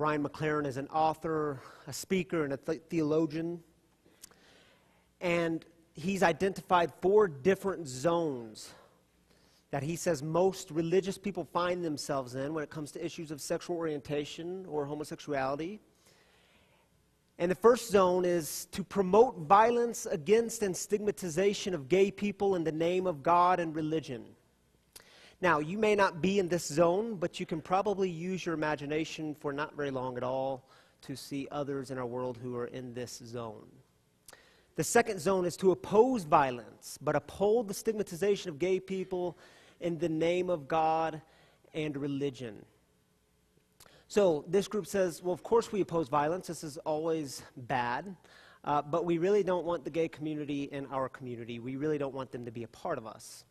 Brian McLaren is an author, a speaker, and a theologian. And he's identified 4 different zones that he says most religious people find themselves in when it comes to issues of sexual orientation or homosexuality. And the first zone is to promote violence against and stigmatization of gay people in the name of God and religion. Now, you may not be in this zone, but you can probably use your imagination for not very long at all to see others in our world who are in this zone. The second zone is to oppose violence, but uphold the stigmatization of gay people in the name of God and religion. So this group says, well, of course we oppose violence. This is always bad. But we really don't want the gay community in our community. We really don't want them to be a part of us.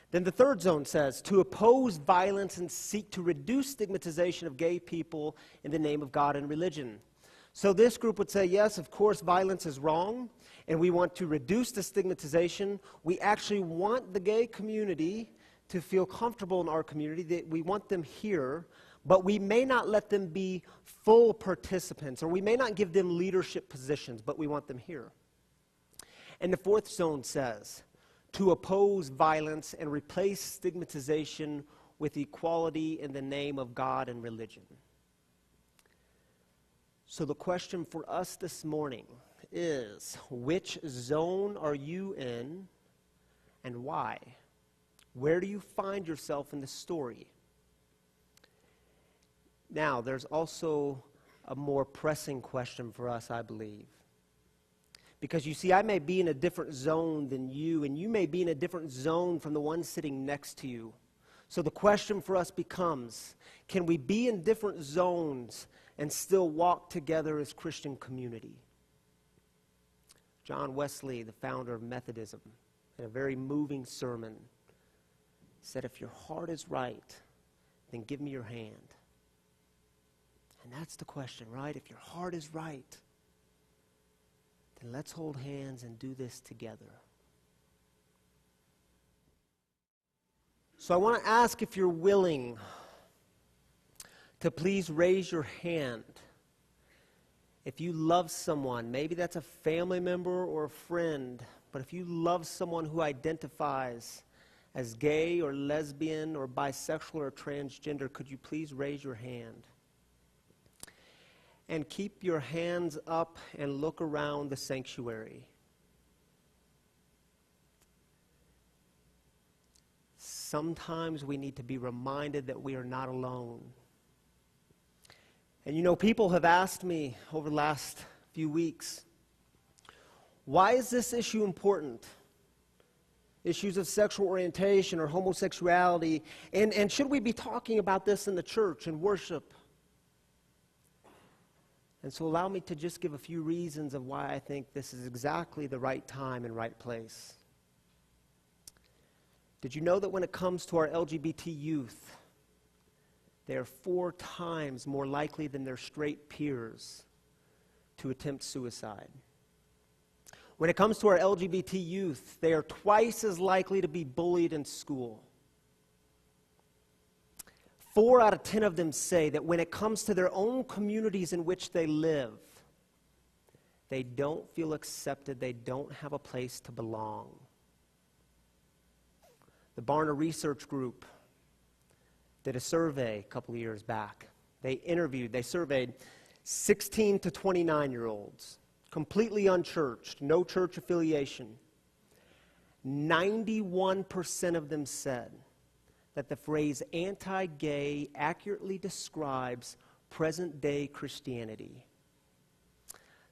Then the third zone says, to oppose violence and seek to reduce stigmatization of gay people in the name of God and religion. So this group would say, yes, of course, violence is wrong, and we want to reduce the stigmatization. We actually want the gay community to feel comfortable in our community, that we want them here, but we may not let them be full participants, or we may not give them leadership positions, but we want them here. And the fourth zone says, to oppose violence and replace stigmatization with equality in the name of God and religion. So the question for us this morning is, which zone are you in and why? Where do you find yourself in the story? Now, there's also a more pressing question for us, I believe. Because you see, I may be in a different zone than you, and you may be in a different zone from the one sitting next to you. So the question for us becomes, can we be in different zones and still walk together as Christian community? John Wesley, the founder of Methodism, in a very moving sermon, said, if your heart is right, then give me your hand. And that's the question, right? If your heart is right, then let's hold hands and do this together. So I want to ask if you're willing to please raise your hand. If you love someone, maybe that's a family member or a friend, but if you love someone who identifies as gay or lesbian or bisexual or transgender, could you please raise your hand? And keep your hands up and look around the sanctuary. Sometimes we need to be reminded that we are not alone. And you know, people have asked me over the last few weeks, why is this issue important? Issues of sexual orientation or homosexuality, and should we be talking about this in the church and worship? And so allow me to just give a few reasons of why I think this is exactly the right time and right place. Did you know that when it comes to our LGBT youth, they are 4 times more likely than their straight peers to attempt suicide? When it comes to our LGBT youth, they are twice as likely to be bullied in school. 4 out of 10 of them say that when it comes to their own communities in which they live, they don't feel accepted, they don't have a place to belong. The Barna Research Group did a survey a couple of years back. They surveyed 16 to 29-year-olds, completely unchurched, no church affiliation. 91% of them said that the phrase anti-gay accurately describes present-day Christianity.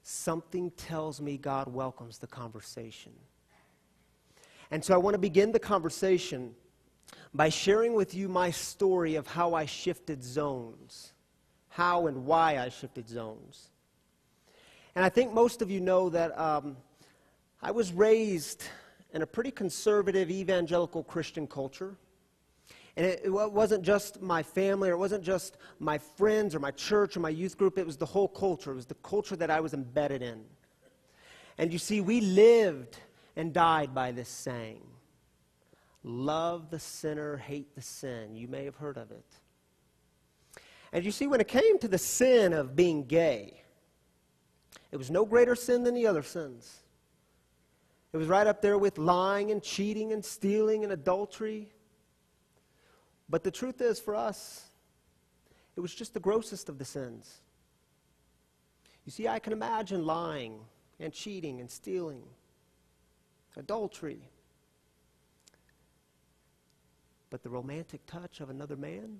Something tells me God welcomes the conversation. And so I want to begin the conversation by sharing with you my story of how I shifted zones, how and why I shifted zones. And I think most of you know that I was raised in a pretty conservative evangelical Christian culture. And it wasn't just my family, or it wasn't just my friends or my church or my youth group. It was the whole culture. It was the culture that I was embedded in. And you see, we lived and died by this saying, love the sinner, hate the sin. You may have heard of it. And you see, when it came to the sin of being gay, it was no greater sin than the other sins. It was right up there with lying and cheating and stealing and adultery. But the truth is, for us, it was just the grossest of the sins. You see, I can imagine lying and cheating and stealing, adultery. But the romantic touch of another man,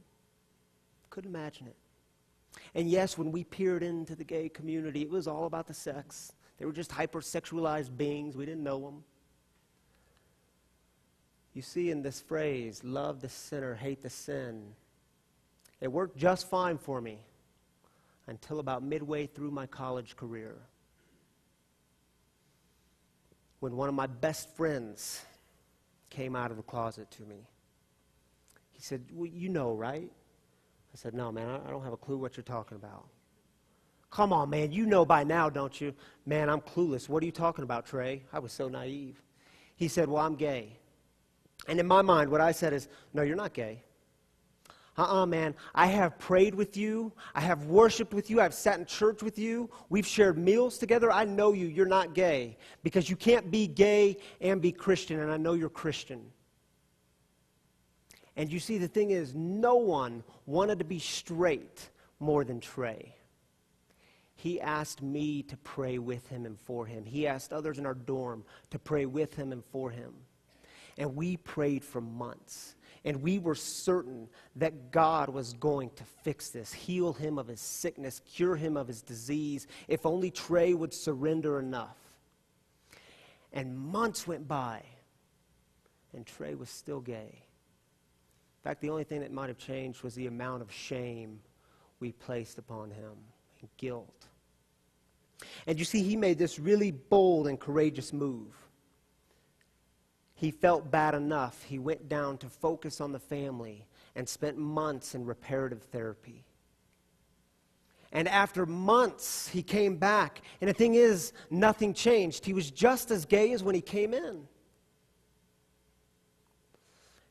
couldn't imagine it. And yes, when we peered into the gay community, it was all about the sex. They were just hypersexualized beings. We didn't know them. You see, in this phrase, love the sinner, hate the sin, it worked just fine for me until about midway through my college career, when one of my best friends came out of the closet to me. He said, well, you know, right? I said, no, man, I don't have a clue what you're talking about. Come on, man, you know by now, don't you? Man, I'm clueless. What are you talking about, Trey? I was so naive. He said, well, I'm gay. And in my mind, what I said is, no, you're not gay. Man, I have prayed with you. I have worshiped with you. I've sat in church with you. We've shared meals together. I know you. You're not gay. Because you can't be gay and be Christian, and I know you're Christian. And you see, the thing is, no one wanted to be straight more than Trey. He asked me to pray with him and for him. He asked others in our dorm to pray with him and for him. And we prayed for months. And we were certain that God was going to fix this, heal him of his sickness, cure him of his disease, if only Trey would surrender enough. And months went by, and Trey was still gay. In fact, the only thing that might have changed was the amount of shame we placed upon him and guilt. And you see, he made this really bold and courageous move. He felt bad enough. He went down to focus on the family and spent months in reparative therapy. And after months, he came back. And the thing is, nothing changed. He was just as gay as when he came in.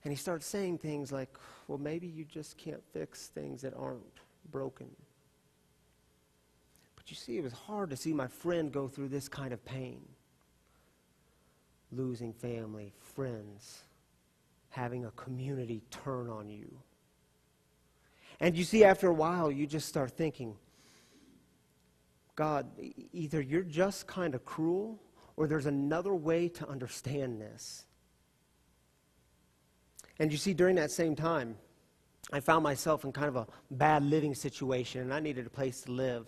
And he started saying things like, well, maybe you just can't fix things that aren't broken. But you see, it was hard to see my friend go through this kind of pain. Losing family, friends, having a community turn on you. And you see, after a while, you just start thinking, God, either you're just kind of cruel, or there's another way to understand this. And you see, during that same time, I found myself in kind of a bad living situation, and I needed a place to live.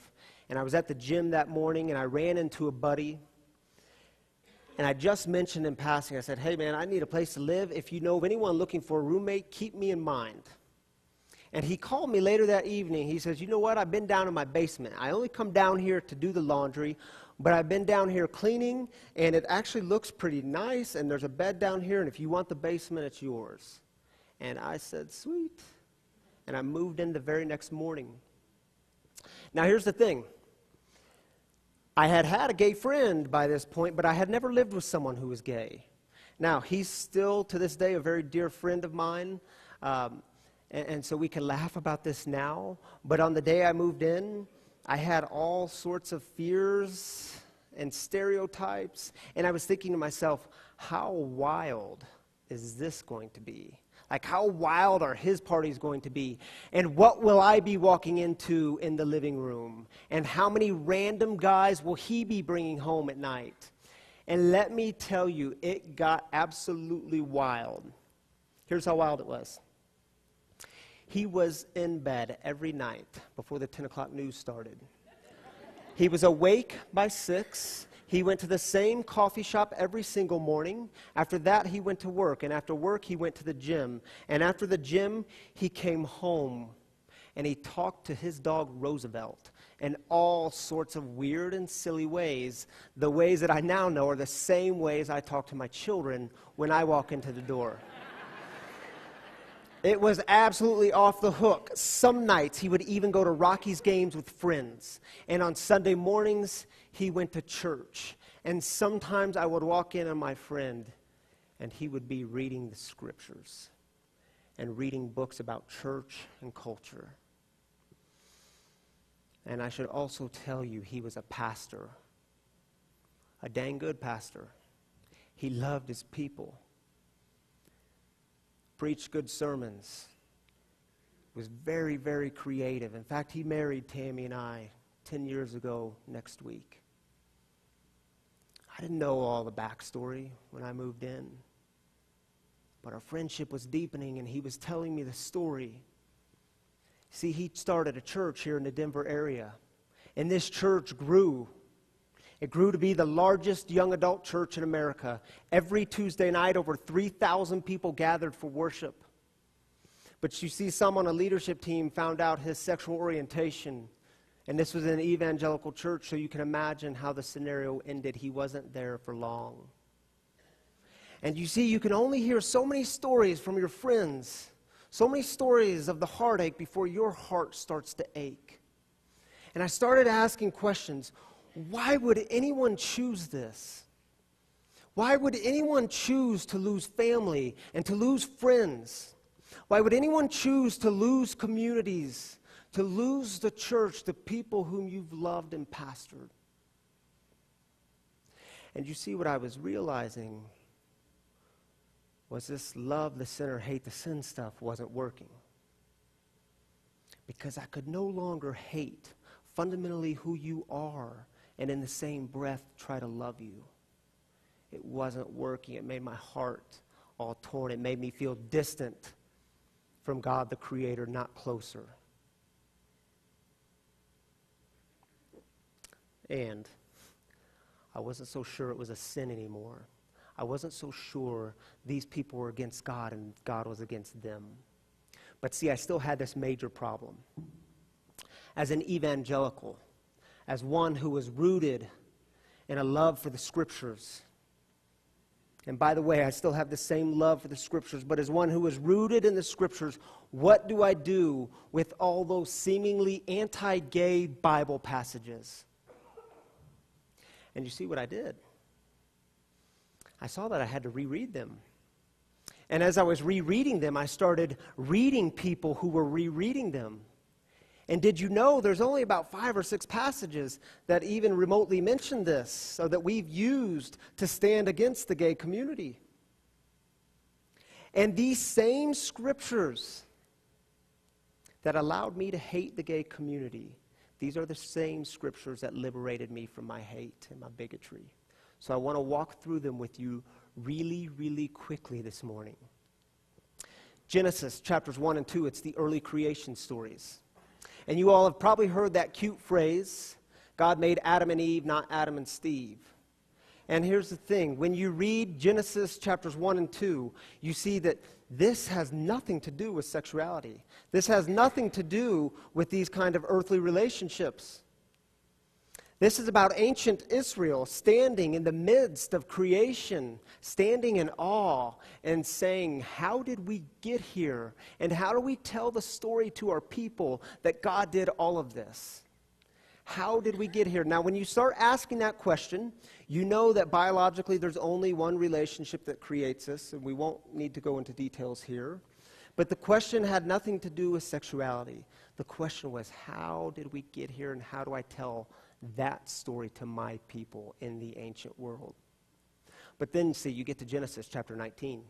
And I was at the gym that morning, and I ran into a buddy. And I just mentioned in passing, I said, hey, man, I need a place to live. If you know of anyone looking for a roommate, keep me in mind. And he called me later that evening. He says, you know what? I've been down in my basement. I only come down here to do the laundry, but I've been down here cleaning, and it actually looks pretty nice, and there's a bed down here, and if you want the basement, it's yours. And I said, sweet. And I moved in the very next morning. Now, here's the thing. I had had a gay friend by this point, but I had never lived with someone who was gay. Now, he's still, to this day, a very dear friend of mine, and so we can laugh about this now. But on the day I moved in, I had all sorts of fears and stereotypes, and I was thinking to myself, how wild is this going to be? Like, how wild are his parties going to be? And what will I be walking into in the living room? And how many random guys will he be bringing home at night? And let me tell you, it got absolutely wild. Here's how wild it was. He was in bed every night before the 10 o'clock news started. He was awake by 6. He went to the same coffee shop every single morning. After that, he went to work. And after work, he went to the gym. And after the gym, he came home. And he talked to his dog, Roosevelt, in all sorts of weird and silly ways. The ways that I now know are the same ways I talk to my children when I walk into the door. It was absolutely off the hook. Some nights, he would even go to Rockies games with friends. And on Sunday mornings, he went to church. And sometimes I would walk in on my friend, and he would be reading the scriptures and reading books about church and culture. And I should also tell you, he was a pastor, a dang good pastor. He loved his people, preached good sermons, was very, very creative. In fact, he married Tammy and I 10 years ago next week. I didn't know all the backstory when I moved in, but our friendship was deepening, and he was telling me the story. See, he started a church here in the Denver area, and this church grew. It grew to be the largest young adult church in America. Every Tuesday night, over 3,000 people gathered for worship. But you see, some on a leadership team found out his sexual orientation, and this was an evangelical church, so you can imagine how the scenario ended. He wasn't there for long. And you see, you can only hear so many stories from your friends, so many stories of the heartache before your heart starts to ache. And I started asking questions. Why would anyone choose this? Why would anyone choose to lose family and to lose friends? Why would anyone choose to lose communities, to lose the church, the people whom you've loved and pastored? And you see, what I was realizing was this love the sinner, hate the sin stuff wasn't working. Because I could no longer hate fundamentally who you are and in the same breath try to love you. It wasn't working. It made my heart all torn. It made me feel distant from God the Creator, not closer. And I wasn't so sure it was a sin anymore. I wasn't so sure these people were against God and God was against them. But see, I still had this major problem. As an evangelical, as one who was rooted in a love for the Scriptures, and by the way, I still have the same love for the Scriptures, but as one who was rooted in the Scriptures, what do I do with all those seemingly anti-gay Bible passages? And you see what I did? I saw that I had to reread them. And as I was rereading them, I started reading people who were rereading them. And did you know there's only about 5 or 6 passages that even remotely mention this, so that we've used to stand against the gay community? And these same scriptures that allowed me to hate the gay community, these are the same scriptures that liberated me from my hate and my bigotry. So I want to walk through them with you really, really quickly this morning. Genesis chapters 1 and 2, it's the early creation stories. And you all have probably heard that cute phrase, God made Adam and Eve, not Adam and Steve. And here's the thing, when you read Genesis chapters 1 and 2, you see that this has nothing to do with sexuality. This has nothing to do with these kind of earthly relationships. This is about ancient Israel standing in the midst of creation, standing in awe and saying, how did we get here? And how do we tell the story to our people that God did all of this? How did we get here? Now, when you start asking that question, you know that biologically there's only one relationship that creates us, and we won't need to go into details here. But the question had nothing to do with sexuality. The question was, how did we get here, and how do I tell that story to my people in the ancient world? But then, see, you get to Genesis chapter 19.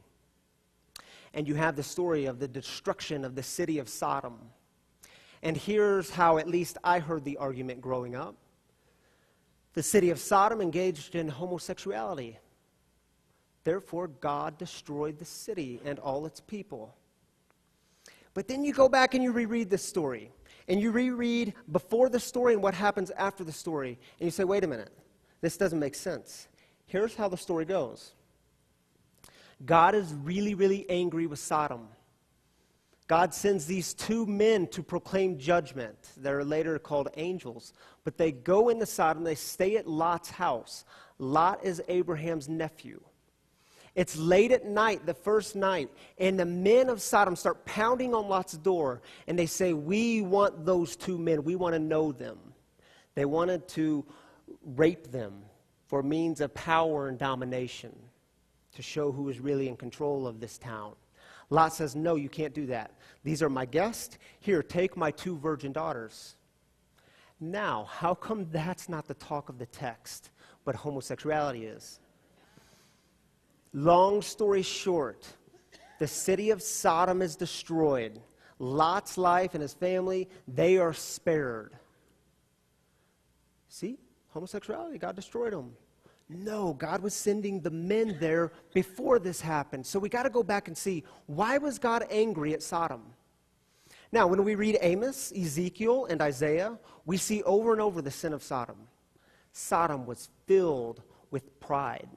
And you have the story of the destruction of the city of Sodom. And here's how at least I heard the argument growing up. The city of Sodom engaged in homosexuality. Therefore, God destroyed the city and all its people. But then you go back and you reread this story. And you reread before the story and what happens after the story. And you say, wait a minute, this doesn't make sense. Here's how the story goes. God is really, really angry with Sodom. God sends these 2 men to proclaim judgment. They're later called angels. But they go into Sodom, they stay at Lot's house. Lot is Abraham's nephew. It's late at night, the first night, and the men of Sodom start pounding on Lot's door, and they say, we want those 2 men. We want to know them. They wanted to rape them for means of power and domination, to show who is really in control of this town. Lot says, no, you can't do that. These are my guests. Here, take my 2 virgin daughters. Now, how come that's not the talk of the text, but homosexuality is? Long story short, the city of Sodom is destroyed. Lot's life and his family, they are spared. See, homosexuality, God destroyed them. No, God was sending the men there before this happened. So we got to go back and see, why was God angry at Sodom? Now, when we read Amos, Ezekiel, and Isaiah, we see over and over the sin of Sodom. Sodom was filled with pride.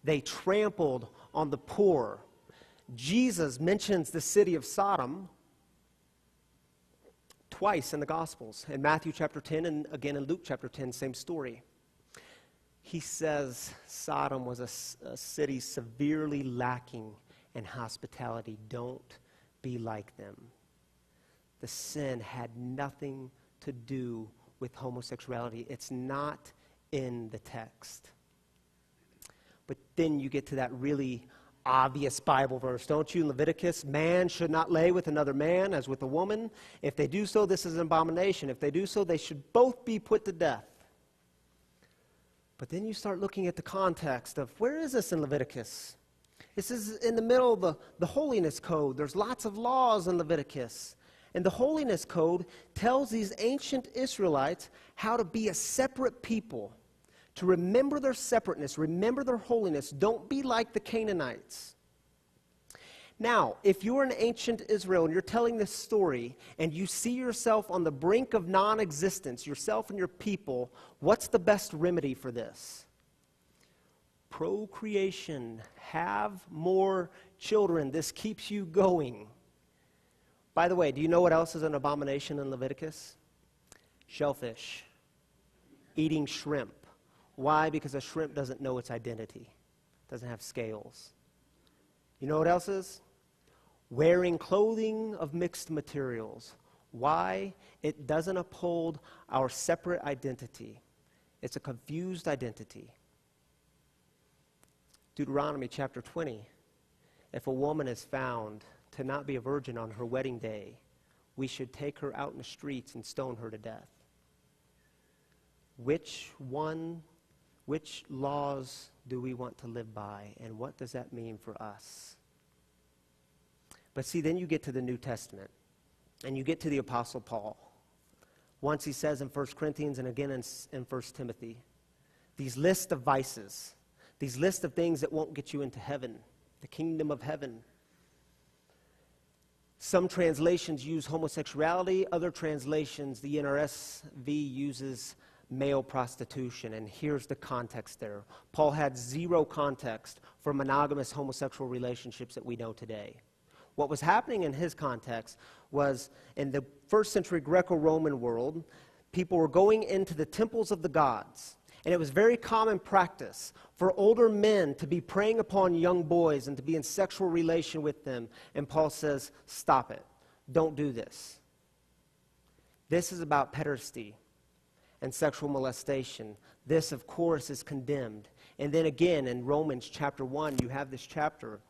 They trampled on the poor. Jesus mentions the city of Sodom twice in the Gospels. In Matthew chapter 10 and again in Luke chapter 10, same story. He says Sodom was a city severely lacking in hospitality. Don't be like them. The sin had nothing to do with homosexuality. It's not in the text. But then you get to that really obvious Bible verse, don't you? In Leviticus, man should not lay with another man as with a woman. If they do so, this is an abomination. If they do so, they should both be put to death. But then you start looking at the context of, where is this in Leviticus? This is in the middle of the holiness code. There's lots of laws in Leviticus. And the holiness code tells these ancient Israelites how to be a separate people, to remember their separateness, remember their holiness. Don't be like the Canaanites. Now, if you're in ancient Israel and you're telling this story and you see yourself on the brink of non-existence, yourself and your people, what's the best remedy for this? Procreation. Have more children. This keeps you going. By the way, do you know what else is an abomination in Leviticus? Shellfish. Eating shrimp. Why? Because a shrimp doesn't know its identity. It doesn't have scales. You know what else is? Wearing clothing of mixed materials. Why? It doesn't uphold our separate identity. It's a confused identity. Deuteronomy chapter 20. If a woman is found to not be a virgin on her wedding day, we should take her out in the streets and stone her to death. Which laws do we want to live by, and what does that mean for us? But see, then you get to the New Testament, and you get to the Apostle Paul. Once he says in 1 Corinthians and again in 1 Timothy, these list of vices, these list of things that won't get you into heaven, the kingdom of heaven. Some translations use homosexuality. Other translations, the NRSV uses male prostitution. And here's the context there. Paul had zero context for monogamous homosexual relationships that we know today. What was happening in his context was, in the first century Greco-Roman world, people were going into the temples of the gods. And it was very common practice for older men to be preying upon young boys and to be in sexual relation with them. And Paul says, stop it. Don't do this. This is about pederasty and sexual molestation. This, of course, is condemned. And then again, in Romans chapter 1, you have this chapter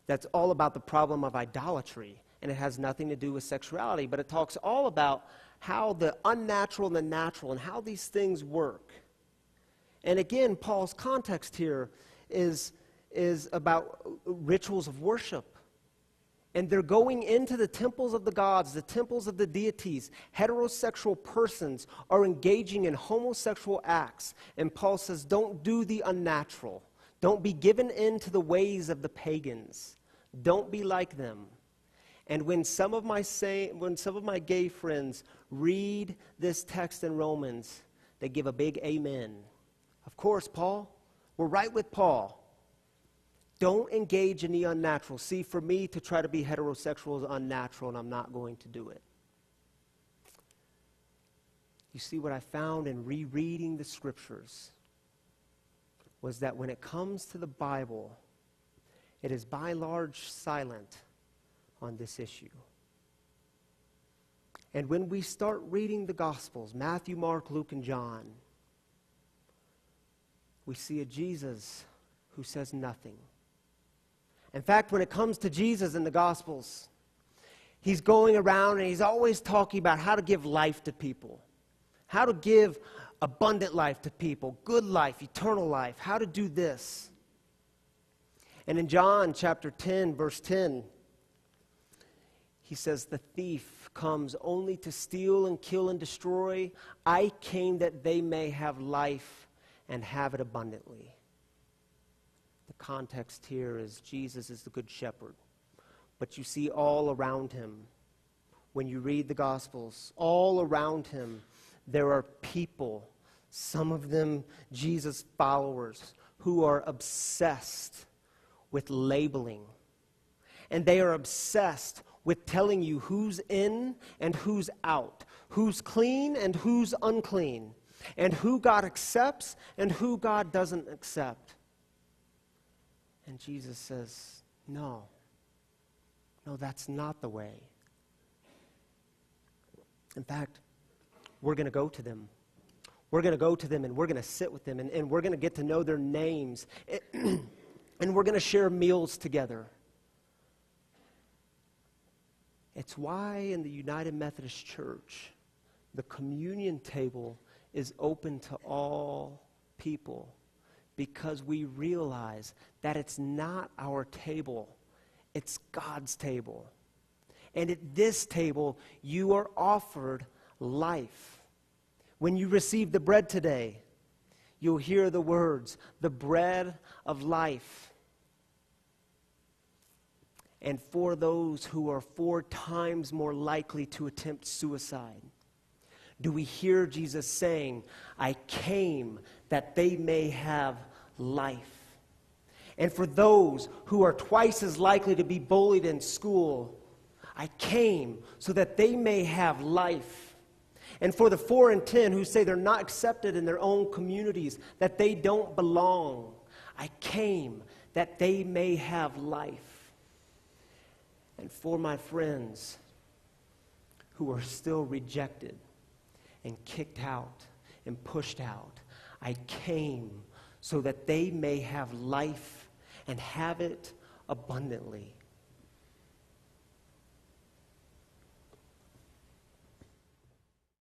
that's all about the problem of idolatry. And it has nothing to do with sexuality, but it talks all about how the unnatural and the natural and how these things work. And again, Paul's context here is about rituals of worship. And they're going into the temples of the gods, the temples of the deities. Heterosexual persons are engaging in homosexual acts. And Paul says, don't do the unnatural. Don't be given in to the ways of the pagans. Don't be like them. And when some of my gay friends read this text in Romans, they give a big amen. Of course, Paul, we're right with Paul. Don't engage in the unnatural. See, for me to try to be heterosexual is unnatural, and I'm not going to do it. You see, what I found in rereading the scriptures was that when it comes to the Bible, it is by and large silent on this issue. And when we start reading the Gospels, Matthew, Mark, Luke, and John, we see a Jesus who says nothing. In fact, when it comes to Jesus in the Gospels, he's going around and he's always talking about how to give life to people. how to give abundant life to people, good life, eternal life, how to do this. And in John chapter 10, verse 10, he says, the thief comes only to steal and kill and destroy. I came that they may have life and have it abundantly. The context here is Jesus is the good shepherd. But you see all around him, when you read the Gospels, all around him, there are people, some of them Jesus followers, who are obsessed with labeling. And they are obsessed with telling you who's in and who's out, who's clean and who's unclean, and who God accepts and who God doesn't accept. And Jesus says, no, that's not the way. In fact, we're going to go to them. We're going to go to them and we're going to sit with them and we're going to get to know their names and we're going to share meals together. It's why in the United Methodist Church, the communion table is open to all people, because we realize that it's not our table, it's God's table. And at this table, you are offered life. When you receive the bread today, you'll hear the words, the bread of life. And for those who are 4 times more likely to attempt suicide, do we hear Jesus saying, I came that they may have life. And for those who are twice as likely to be bullied in school, I came so that they may have life. And for the 4 and 10 who say they're not accepted in their own communities, that they don't belong, I came that they may have life. And for my friends who are still rejected and kicked out and pushed out, I came so that they may have life and have it abundantly.